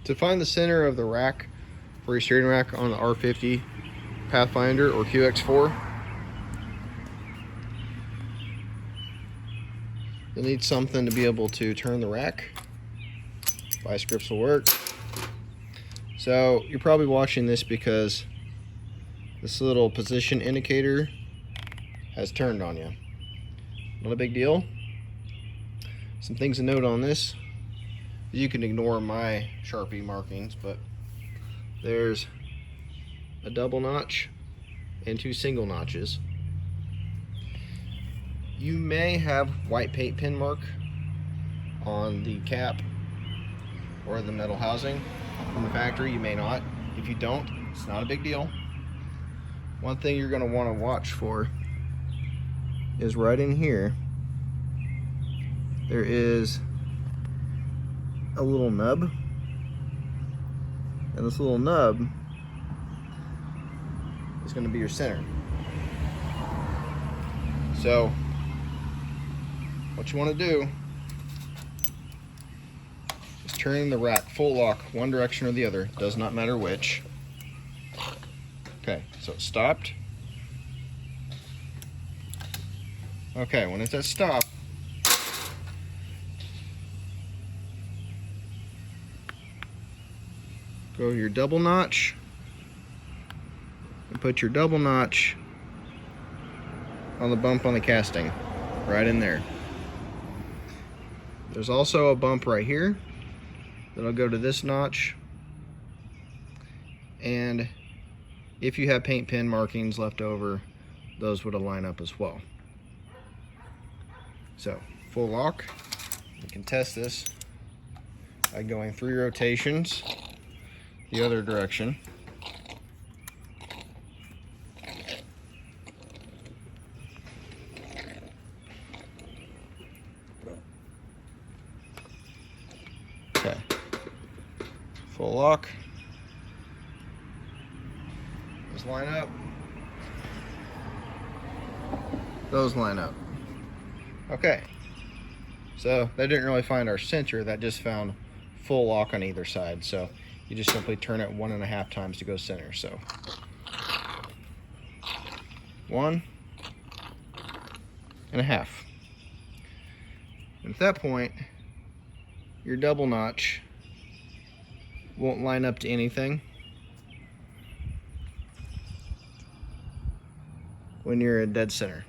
To find the center of the rack for your steering rack on the R50 Pathfinder or qx4, you'll need something to be able to turn the rack. Vice grips will work. So you're probably watching this because this little position indicator has turned on you. Not a big deal. Some things to note on this. You can ignore my Sharpie markings, but there's a double notch and 2 single notches. You may have white paint pen mark on the cap or the metal housing from the factory. You may not. If you don't, it's not a big deal. One thing you're going to want to watch for is right in here, there is a little nub, and this little nub is going to be your center. So what you want to do is turn the rack full lock one direction or the other, does not matter which. Okay, so it stopped. Okay, when it's at stop, go to your double notch and put your double notch on the bump on the casting, right in there. There's also a bump right here that'll go to this notch, and if you have paint pen markings left over, those would align up as well. So full lock, you can test this by going 3 rotations the other direction. Okay, full lock. Those line up. Those line up. Okay, so that didn't really find our center, that just found full lock on either side. So you just simply turn it 1.5 times to go center. So 1.5. And at that point, your double notch won't line up to anything when you're at dead center.